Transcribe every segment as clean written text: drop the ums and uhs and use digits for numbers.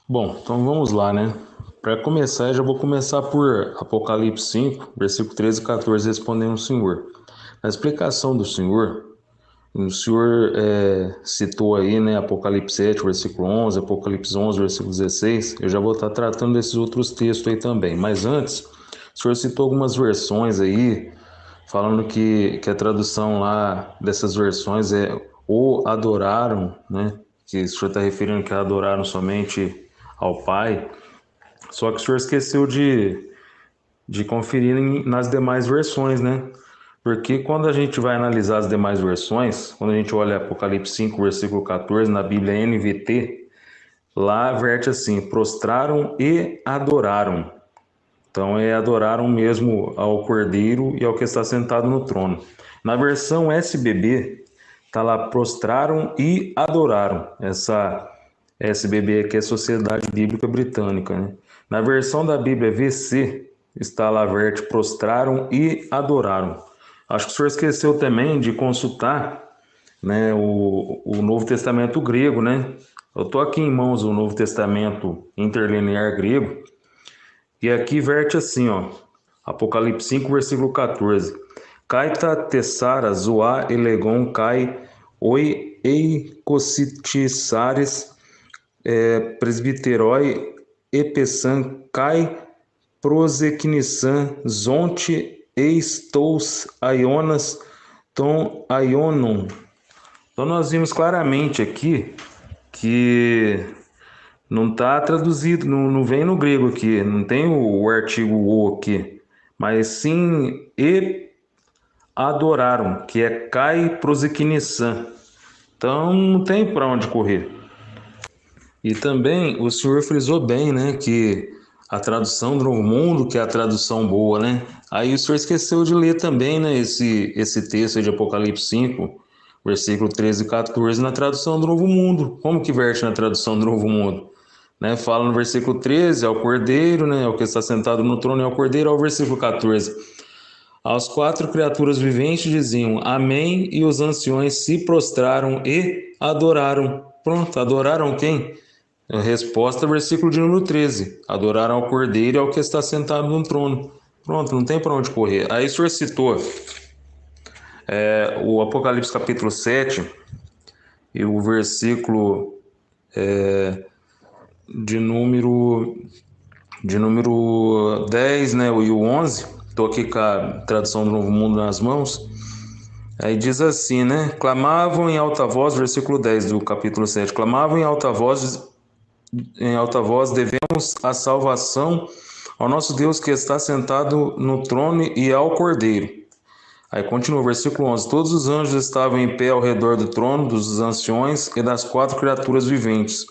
Bom, então vamos lá, né? Para começar, eu já vou começar por Apocalipse 5, versículo 13 e 14, respondendo o Senhor. Na explicação do Senhor, o Senhor citou aí, né, Apocalipse 7, versículo 11, Apocalipse 11, versículo 16. Eu já vou estar tratando desses outros textos aí também. Mas antes, o Senhor citou algumas versões aí, falando que a tradução lá dessas versões é ou adoraram, né? Que o Senhor está referindo que adoraram somente ao Pai. Só que o senhor esqueceu de conferir nas demais versões, né? Porque quando a gente vai analisar as demais versões, quando a gente olha Apocalipse 5, versículo 14, na Bíblia NVT, lá verte assim: prostraram e adoraram. Então adoraram mesmo ao Cordeiro e ao que está sentado no trono. Na versão SBB, está lá: prostraram e adoraram. Essa SBB aqui é Sociedade Bíblica Britânica, né? Na versão da Bíblia VC, está lá verte: prostraram e adoraram. Acho que o senhor esqueceu também de consultar, né, o Novo Testamento grego, né? Eu estou aqui em mãos o Novo Testamento interlinear grego, e aqui verte assim, ó, Apocalipse 5, versículo 14. Kaita tessara zoa elegon kai oi eicositisares presbiteroi epessan kai proseknissan zonte eistous aionas ton aionon. Então nós vimos claramente aqui que não está traduzido, não vem no grego aqui, não tem o artigo o aqui, mas sim e adoraram, que é kai proseknissan. Então não tem para onde correr. E também o senhor frisou bem, né, que a tradução do Novo Mundo, que é a tradução boa, né? Aí o senhor esqueceu de ler também, né, esse texto aí de Apocalipse 5, versículo 13 e 14, na tradução do Novo Mundo. Como que verte na tradução do Novo Mundo? Né, fala no versículo 13, ao Cordeiro, né, ao que está sentado no trono e ao Cordeiro, ao versículo 14. Aos quatro criaturas viventes diziam Amém, e os anciões se prostraram e adoraram. Pronto, adoraram quem? A resposta, versículo de número 13. Adoraram ao Cordeiro e ao que está sentado no trono. Pronto, não tem para onde correr. Aí o senhor citou o Apocalipse capítulo 7 e o versículo de número, de número 10, né, e o 11. Estou aqui com a tradução do Novo Mundo nas mãos. Aí diz assim, né? Clamavam em alta voz, versículo 10 do capítulo 7. Clamavam em alta voz, devemos a salvação ao nosso Deus que está sentado no trono e ao Cordeiro. Aí continua o versículo 11. Todos os anjos estavam em pé ao redor do trono, dos anciões e das quatro criaturas viventes.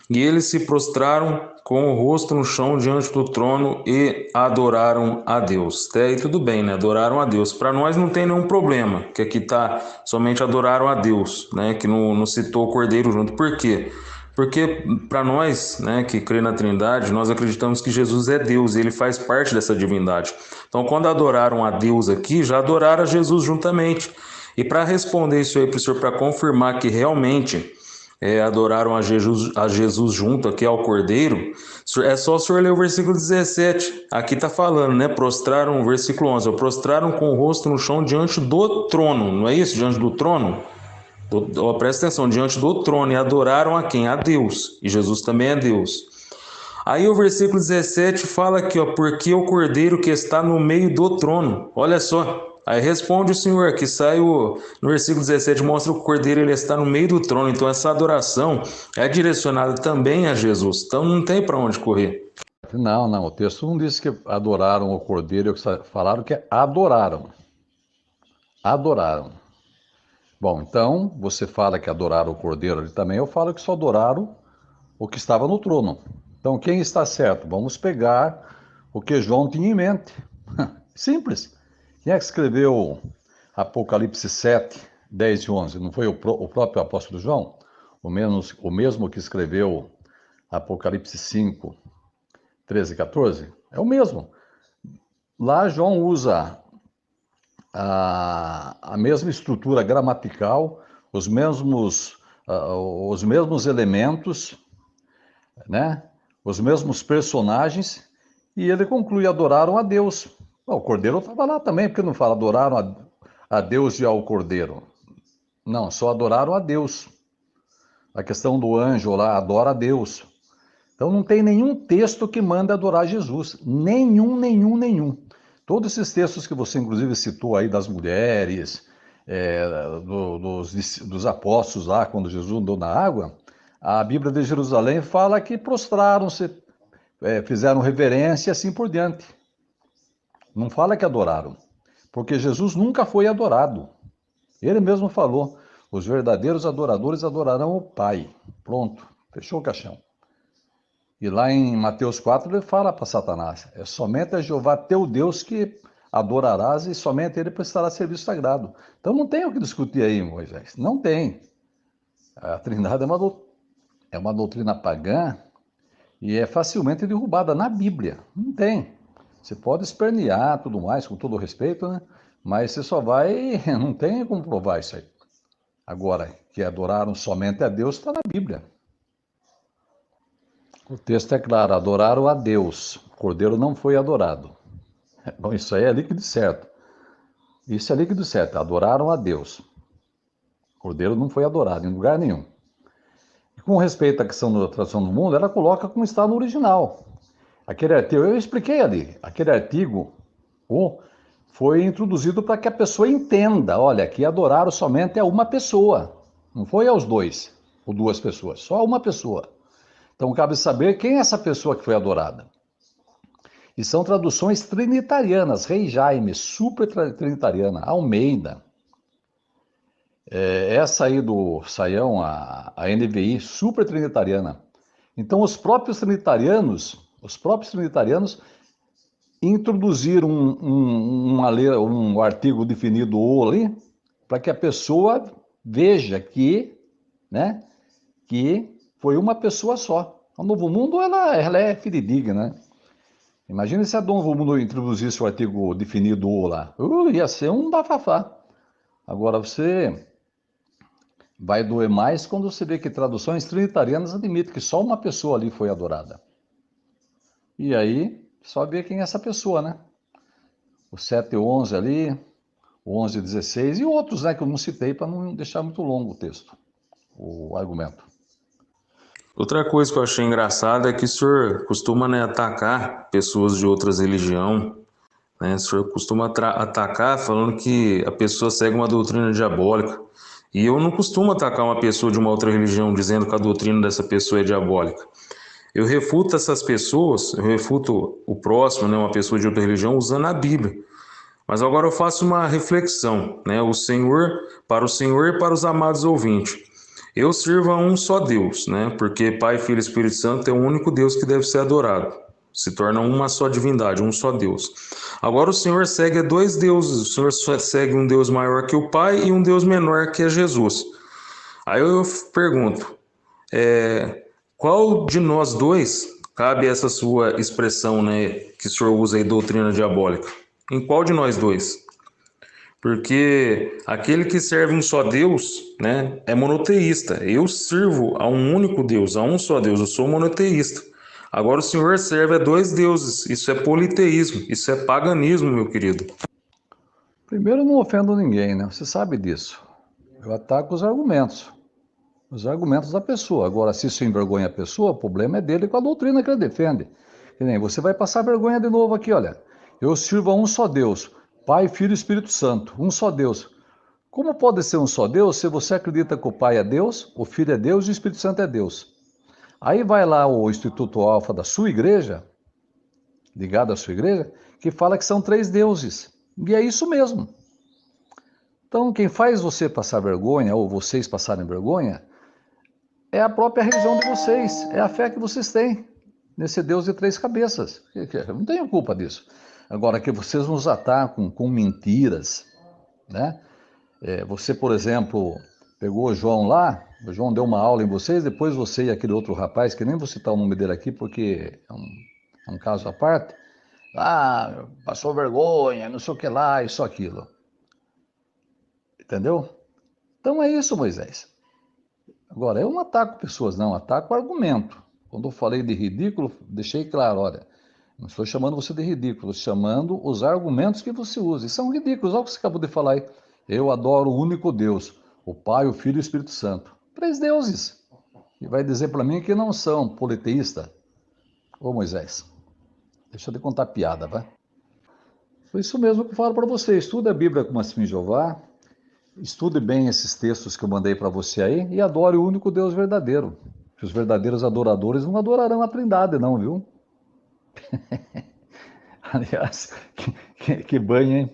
E eles se prostraram com o rosto no chão diante do trono e adoraram a Deus. Até aí tudo bem, né? Adoraram a Deus. Para nós não tem nenhum problema, que aqui está somente adoraram a Deus, né? Que não citou o Cordeiro junto. Por quê? Porque para nós, né, que crê na Trindade, nós acreditamos que Jesus é Deus e ele faz parte dessa divindade. Então, quando adoraram a Deus aqui, já adoraram a Jesus juntamente. E para responder isso aí para o senhor, para confirmar que realmente adoraram a Jesus junto aqui ao Cordeiro, é só o senhor ler o versículo 17. Aqui está falando, né? Prostraram, versículo 11, prostraram com o rosto no chão diante do trono, não é isso? Diante do trono? Presta atenção, diante do trono, e adoraram a quem? A Deus. E Jesus também é Deus. Aí o versículo 17 fala aqui, ó, porque o Cordeiro que está no meio do trono. Olha só. Aí responde o Senhor, que sai no versículo 17, mostra o Cordeiro, ele está no meio do trono. Então essa adoração é direcionada também a Jesus. Então não tem para onde correr. Não, não, o texto não diz que adoraram o Cordeiro, falaram que adoraram. Adoraram. Bom, então, você fala que adoraram o Cordeiro ali também, eu falo que só adoraram o que estava no trono. Então, quem está certo? Vamos pegar o que João tinha em mente. Simples. Quem é que escreveu Apocalipse 7, 10 e 11? Não foi o próprio apóstolo João? O mesmo que escreveu Apocalipse 5, 13 e 14? É o mesmo. Lá João usa a mesma estrutura gramatical, os mesmos elementos, né? os mesmos personagens, e ele conclui: adoraram a Deus. O Cordeiro estava lá também, porque não fala adoraram a Deus e ao Cordeiro. Não, só adoraram a Deus. A questão do anjo lá, adora a Deus. Então não tem nenhum texto que manda adorar Jesus. Nenhum. Todos esses textos que você inclusive citou aí das mulheres, dos apóstolos lá, quando Jesus andou na água, a Bíblia de Jerusalém fala que prostraram-se, fizeram reverência e assim por diante. Não fala que adoraram, porque Jesus nunca foi adorado. Ele mesmo falou: os verdadeiros adoradores adorarão o Pai. Pronto, fechou o caixão. E lá em Mateus 4 ele fala para Satanás: é somente a Jeová teu Deus que adorarás e somente ele prestará serviço sagrado. Então não tem o que discutir aí, Moisés. Não tem. A Trindade é uma doutrina pagã e é facilmente derrubada na Bíblia. Não tem. Você pode espernear tudo mais, com todo respeito, né? Mas você só vai... Não tem como provar isso aí. Agora, que adoraram somente a Deus, está na Bíblia. O texto é claro: adoraram a Deus. O Cordeiro não foi adorado. Bom, isso aí é líquido certo. Isso é líquido certo. Adoraram a Deus. O Cordeiro não foi adorado em lugar nenhum. E com respeito à questão da tradução do mundo, ela coloca como está no original. Aquele artigo, eu expliquei ali, aquele artigo foi introduzido para que a pessoa entenda: olha, aqui adoraram somente a uma pessoa. Não foi aos dois ou duas pessoas, só a uma pessoa. Então cabe saber quem é essa pessoa que foi adorada. E são traduções trinitarianas: Rei Jaime, super trinitariana, Almeida. Essa aí do Saião, a NVI, super trinitariana. Então os próprios trinitarianos introduziram um artigo definido ali, para que a pessoa veja que foi uma pessoa só. O Novo Mundo ela é fidedigna, né? Imagina se a Novo Mundo introduzisse o artigo definido lá. Ia ser um bafafá. Agora você vai doer mais quando você vê que traduções trinitarianas admitem que só uma pessoa ali foi adorada. E aí, só ver quem é essa pessoa, né? O 7:11 ali, o 11:16 e outros, né, que eu não citei para não deixar muito longo o texto, o argumento. Outra coisa que eu achei engraçada é que o senhor costuma, né, atacar pessoas de outras religiões, né? O senhor costuma atacar falando que a pessoa segue uma doutrina diabólica. E eu não costumo atacar uma pessoa de uma outra religião dizendo que a doutrina dessa pessoa é diabólica. Eu refuto essas pessoas, eu refuto o próximo, né, uma pessoa de outra religião, usando a Bíblia. Mas agora eu faço uma reflexão, né, para o Senhor e para os amados ouvintes. Eu sirvo a um só Deus, né, porque Pai, Filho e Espírito Santo é o único Deus que deve ser adorado. Se torna uma só divindade, um só Deus. Agora o Senhor segue dois deuses. O Senhor segue um Deus maior que o Pai e um Deus menor que é Jesus. Aí eu pergunto, qual de nós dois cabe essa sua expressão, né, que o senhor usa aí, doutrina diabólica? Em qual de nós dois? Porque aquele que serve um só Deus, né, é monoteísta. Eu sirvo a um único Deus, a um só Deus. Eu sou monoteísta. Agora o senhor serve a dois deuses. Isso é politeísmo, isso é paganismo, meu querido. Primeiro, eu não ofendo ninguém, né? Você sabe disso. Eu ataco os argumentos da pessoa. Agora, se isso envergonha a pessoa, o problema é dele com a doutrina que ele defende. Que nem você vai passar vergonha de novo aqui, olha. Eu sirvo a um só Deus, Pai, Filho e Espírito Santo, um só Deus. Como pode ser um só Deus se você acredita que o Pai é Deus, o Filho é Deus e o Espírito Santo é Deus? Aí vai lá o Instituto Alfa da sua igreja, ligado à sua igreja, que fala que são três deuses. E é isso mesmo. Então, quem faz você passar vergonha, ou vocês passarem vergonha, é a própria religião de vocês, é a fé que vocês têm nesse Deus de três cabeças. Eu não tenho culpa disso. Agora, que vocês nos atacam com mentiras, né? Você, por exemplo, pegou o João lá, o João deu uma aula em vocês, depois você e aquele outro rapaz, que nem vou citar o nome dele aqui porque é um caso à parte, passou vergonha, não sei o que lá, isso, aquilo. Entendeu? Então é isso, Moisés. Agora, eu não ataco pessoas, não, ataco argumento. Quando eu falei de ridículo, deixei claro, olha, não estou chamando você de ridículo, estou chamando os argumentos que você usa. E são ridículos, olha o que você acabou de falar aí. Eu adoro o único Deus, o Pai, o Filho e o Espírito Santo. 3 deuses. E vai dizer para mim que não são politeístas. Ô Moisés, deixa eu te contar piada, vai. Foi isso mesmo que eu falo para você. Estude a Bíblia com Massim Jeová, estude bem esses textos que eu mandei para você aí e adore o único Deus verdadeiro. Que os verdadeiros adoradores não adorarão a Trindade, não, viu? Aliás, que banho, hein?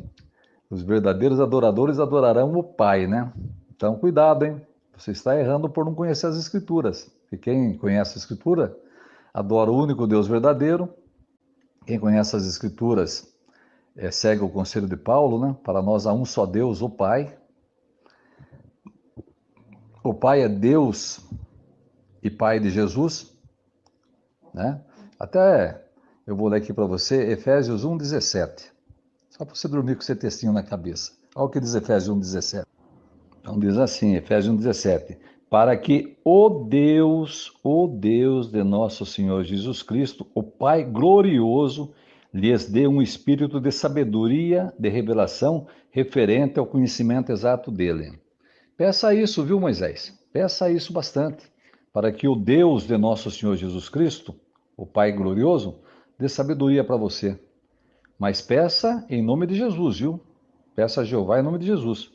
Os verdadeiros adoradores adorarão o Pai, né? Então, cuidado, hein? Você está errando por não conhecer as Escrituras. E quem conhece a Escritura adora o único Deus verdadeiro. Quem conhece as Escrituras segue o conselho de Paulo, né? Para nós há um só Deus, o Pai. O Pai é Deus e Pai de Jesus, né? Até eu vou ler aqui para você Efésios 1:17. Só para você dormir com esse textinho na cabeça. Olha o que diz Efésios 1:17. Então diz assim, Efésios 1:17. Para que o Deus de nosso Senhor Jesus Cristo, o Pai glorioso, lhes dê um espírito de sabedoria, de revelação, referente ao conhecimento exato dele. Peça isso, viu, Moisés? Peça isso bastante, para que o Deus de nosso Senhor Jesus Cristo, o Pai glorioso, dê sabedoria para você. Mas peça em nome de Jesus, viu? Peça a Jeová em nome de Jesus,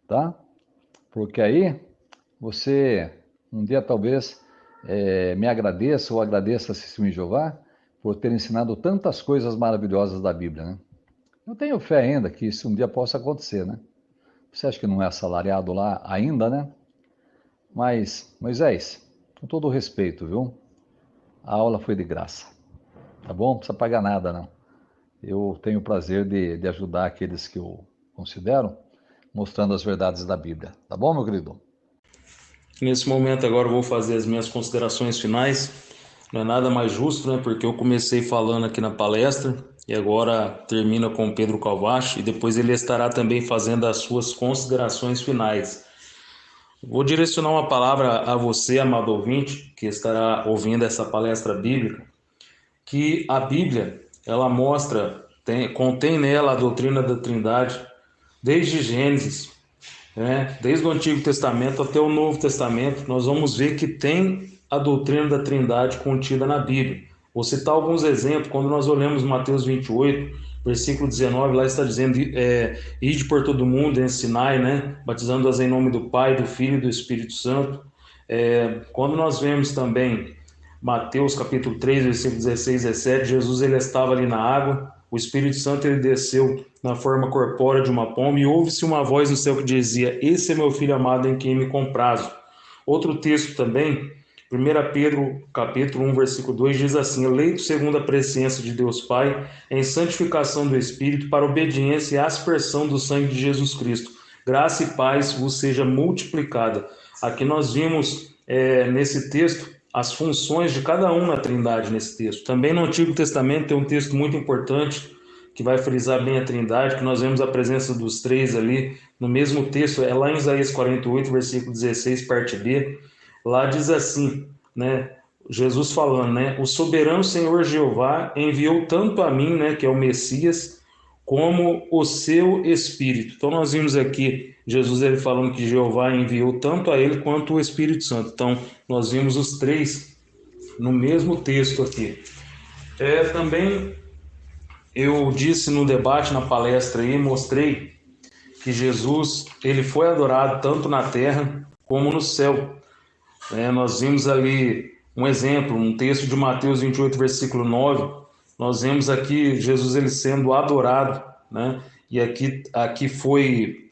tá? Porque aí você um dia talvez me agradeça ou agradeça a Massim Jeová por ter ensinado tantas coisas maravilhosas da Bíblia, né? Eu tenho fé ainda que isso um dia possa acontecer, né? Você acha que não é assalariado lá ainda, né? Mas, Moisés, com todo o respeito, viu? A aula foi de graça, tá bom? Não precisa pagar nada, não. Eu tenho o prazer de ajudar aqueles que eu considero, mostrando as verdades da Bíblia. Tá bom, meu querido? Nesse momento agora eu vou fazer as minhas considerações finais. Não é nada mais justo, né? Porque eu comecei falando aqui na palestra e agora termina com o Pedro Calvache e depois ele estará também fazendo as suas considerações finais. Vou direcionar uma palavra a você, amado ouvinte, que estará ouvindo essa palestra bíblica, que a Bíblia, ela mostra, contém nela a doutrina da Trindade, desde Gênesis, né? Desde o Antigo Testamento até o Novo Testamento, nós vamos ver que tem a doutrina da Trindade contida na Bíblia. Vou citar alguns exemplos. Quando nós olhamos Mateus 28, versículo 19, lá está dizendo, ide por todo mundo, ensinai, né? Batizando-as em nome do Pai, do Filho e do Espírito Santo. Quando nós vemos também Mateus capítulo 3, versículo 16 e 17, Jesus ele estava ali na água, o Espírito Santo ele desceu na forma corpórea de uma pomba e ouve-se uma voz do céu que dizia, esse é meu filho amado em quem me comprazo. Outro texto também, 1 Pedro capítulo 1, versículo 2, diz assim, eleito segundo a presciência de Deus Pai, em santificação do Espírito, para obediência e aspersão do sangue de Jesus Cristo. Graça e paz vos seja multiplicada. Aqui nós vimos nesse texto as funções de cada um na Trindade nesse texto. Também no Antigo Testamento tem um texto muito importante que vai frisar bem a Trindade, que nós vemos a presença dos três ali no mesmo texto, é lá em Isaías 48, versículo 16, parte B. Lá diz assim, né, Jesus falando, né, o soberano Senhor Jeová enviou tanto a mim, né, que é o Messias, como o seu Espírito. Então nós vimos aqui Jesus ele falando que Jeová enviou tanto a ele quanto o Espírito Santo. Então nós vimos os três no mesmo texto aqui. Também eu disse no debate, na palestra aí, mostrei que Jesus ele foi adorado tanto na terra como no céu. Nós vimos ali um exemplo, um texto de Mateus 28, versículo 9, nós vemos aqui Jesus ele sendo adorado, né? E aqui foi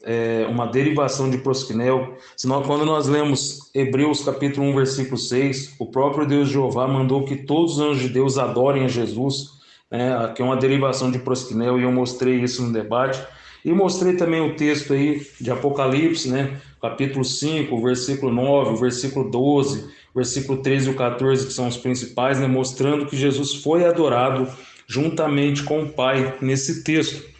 uma derivação de prosquinel. Senão, quando nós lemos Hebreus capítulo 1, versículo 6, o próprio Deus Jeová mandou que todos os anjos de Deus adorem a Jesus, né? Aqui é uma derivação de prosquinel e eu mostrei isso no debate. E mostrei também o texto aí de Apocalipse, né? Capítulo 5, versículo 9, versículo 12, versículo 13 e 14, que são os principais, né? Mostrando que Jesus foi adorado juntamente com o Pai nesse texto.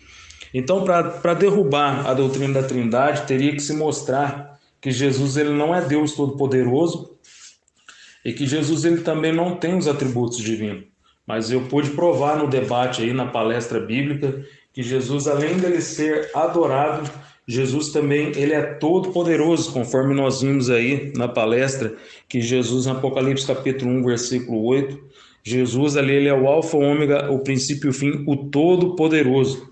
Então, para derrubar a doutrina da Trindade, teria que se mostrar que Jesus ele não é Deus Todo-Poderoso, e que Jesus ele também não tem os atributos divinos. Mas eu pude provar no debate aí, na palestra bíblica, que Jesus, além dele ser adorado, Jesus também ele é todo poderoso, conforme nós vimos aí na palestra, que Jesus, em Apocalipse capítulo 1, versículo 8, Jesus ali ele é o alfa, o ômega, o princípio e o fim, o todo poderoso.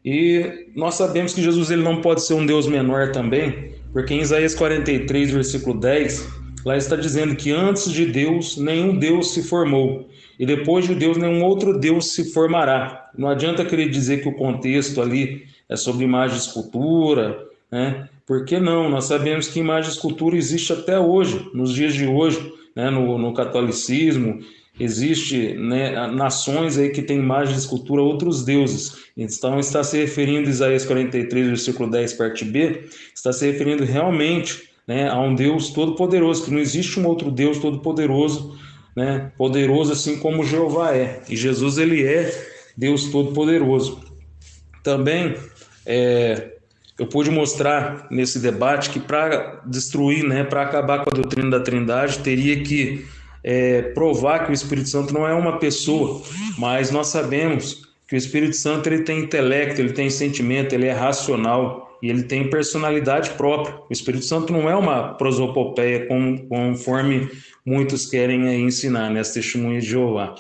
E nós sabemos que Jesus ele não pode ser um Deus menor também, porque em Isaías 43, versículo 10, lá está dizendo que antes de Deus nenhum Deus se formou, e depois de Deus nenhum outro Deus se formará. Não adianta querer dizer que o contexto ali é sobre imagem e escultura, né? Porque não, nós sabemos que imagem e escultura existe até hoje, nos dias de hoje, né? No catolicismo, existe, né, nações aí que têm imagem e escultura a outros deuses. Então está se referindo a Isaías 43, versículo 10, parte B, está se referindo realmente, né, a um Deus todo-poderoso, que não existe um outro Deus todo-poderoso, né, poderoso assim como Jeová é. E Jesus ele é Deus todo-poderoso. Também eu pude mostrar nesse debate que para destruir, né, para acabar com a doutrina da Trindade, teria que provar que o Espírito Santo não é uma pessoa, mas nós sabemos que o Espírito Santo ele tem intelecto, ele tem sentimento, ele é racional e ele tem personalidade própria. O Espírito Santo não é uma prosopopeia conforme muitos querem ensinar, né, as testemunhas de Jeová.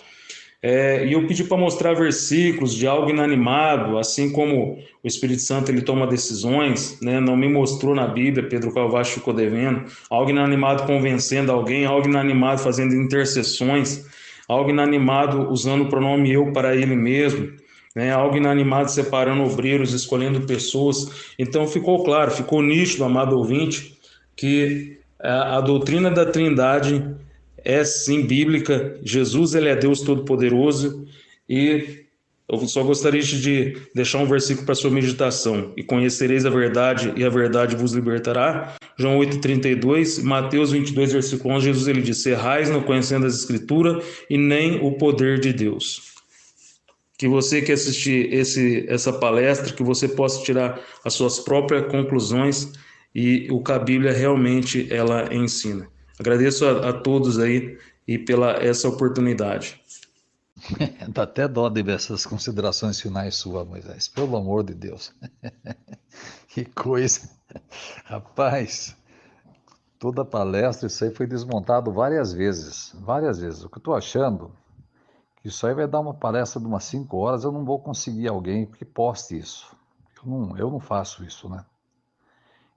E eu pedi para mostrar versículos de algo inanimado, assim como o Espírito Santo ele toma decisões, né? Não me mostrou na Bíblia, Pedro Calvache ficou devendo, algo inanimado convencendo alguém, algo inanimado fazendo intercessões, algo inanimado usando o pronome eu para ele mesmo, né? Algo inanimado separando obreiros, escolhendo pessoas. Então ficou claro, ficou nítido, amado ouvinte, que a doutrina da Trindade é sim bíblica. Jesus ele é Deus Todo-Poderoso e eu só gostaria de deixar um versículo para sua meditação. E conhecereis a verdade e a verdade vos libertará. João 8:32, Mateus 22, versículo 11, Jesus ele diz: errais não conhecendo as escrituras e nem o poder de Deus. Que você que assistir essa palestra, que você possa tirar as suas próprias conclusões e o que a Bíblia realmente ela ensina. Agradeço a todos aí e pela essa oportunidade. Dá até dó de ver essas considerações finais suas, Moisés. Pelo amor de Deus. Que coisa. Rapaz, toda palestra, isso aí foi desmontado várias vezes. Várias vezes. O que eu estou achando, que isso aí vai dar uma palestra de umas 5 horas, eu não vou conseguir alguém que poste isso. Eu não faço isso, né?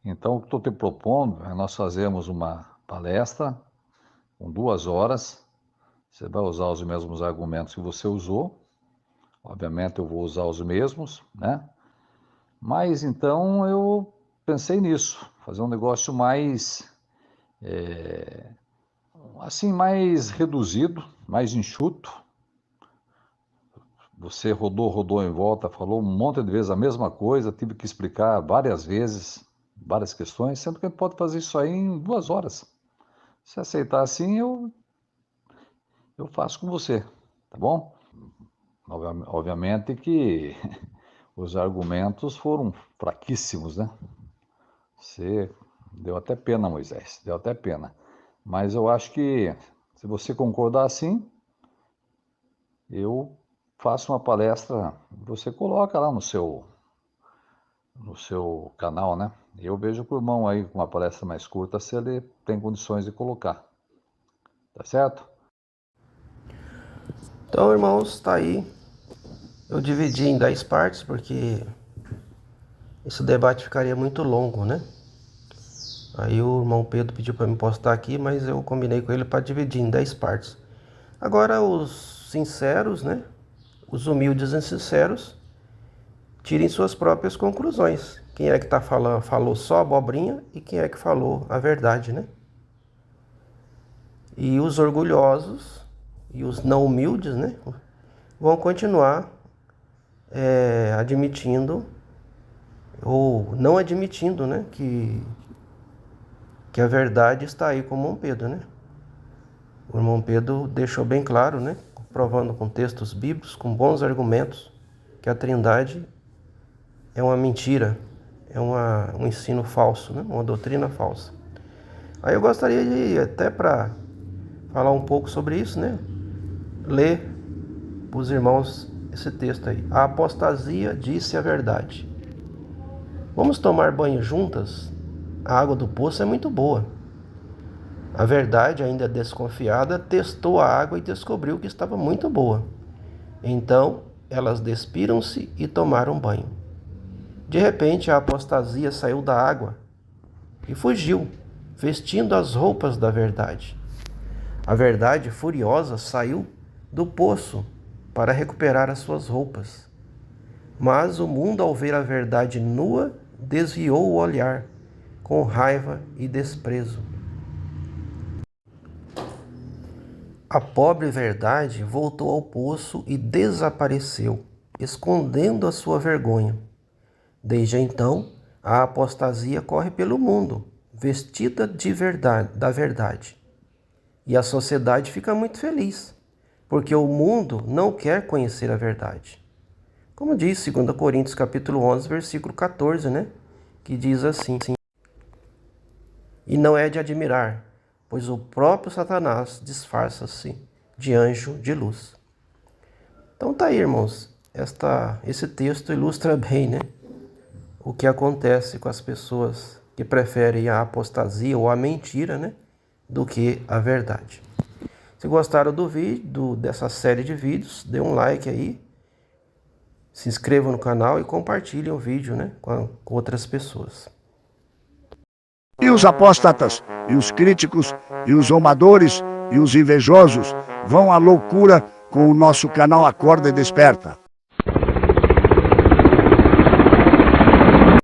Então, o que estou te propondo é nós fazermos uma palestra com 2 horas. Você vai usar os mesmos argumentos que você usou. Obviamente eu vou usar os mesmos, né? Mas então eu pensei nisso, fazer um negócio mais, assim, mais reduzido, mais enxuto. Você rodou em volta, falou um monte de vezes a mesma coisa, tive que explicar várias vezes, várias questões, sendo que a gente pode fazer isso aí em 2 horas. Se aceitar assim, eu faço com você, tá bom? Obviamente que os argumentos foram fraquíssimos, né? Você deu até pena, Moisés, deu até pena. Mas eu acho que, se você concordar assim, eu faço uma palestra, você coloca lá no seu canal, né? Eu vejo com o irmão aí com uma palestra mais curta, se ele tem condições de colocar. Tá certo? Então, irmãos, tá aí. Eu dividi em 10 partes, porque esse debate ficaria muito longo, né? Aí o irmão Pedro pediu para me postar aqui, mas eu combinei com ele para dividir em 10 partes. Agora, os sinceros, né? Os humildes e sinceros, tirem suas próprias conclusões. Quem é que tá falou só abobrinha e quem é que falou a verdade, né? E os orgulhosos e os não humildes, né? Vão continuar admitindo ou não admitindo, né? Que a verdade está aí com o irmão Pedro, né? O irmão Pedro deixou bem claro, né? Provando com textos bíblicos, com bons argumentos, que a Trindade é uma mentira, é um ensino falso, né? Uma doutrina falsa. Aí eu gostaria de, até para falar um pouco sobre isso, né? Ler para os irmãos esse texto aí. A apostasia disse a verdade. Vamos tomar banho juntas? A água do poço é muito boa. A verdade, ainda desconfiada, testou a água e descobriu que estava muito boa. Então, elas despiram-se e tomaram banho. De repente, a apostasia saiu da água e fugiu, vestindo as roupas da verdade. A verdade, furiosa, saiu do poço para recuperar as suas roupas. Mas o mundo, ao ver a verdade nua, desviou o olhar, com raiva e desprezo. A pobre verdade voltou ao poço e desapareceu, escondendo a sua vergonha. Desde então, a apostasia corre pelo mundo, vestida de verdade, da verdade. E a sociedade fica muito feliz, porque o mundo não quer conhecer a verdade. Como diz 2 Coríntios capítulo 11, versículo 14, né? Que diz assim: E não é de admirar, pois o próprio Satanás disfarça-se de anjo de luz. Então tá aí, irmãos. Esse texto ilustra bem, né? O que acontece com as pessoas que preferem a apostasia ou a mentira, né? Do que a verdade. Se gostaram do vídeo, dessa série de vídeos, dê um like aí. Se inscrevam no canal e compartilhem o vídeo, né? Com outras pessoas. E os apóstatas, e os críticos, e os zombadores, e os invejosos vão à loucura com o nosso canal Acorda e Desperta.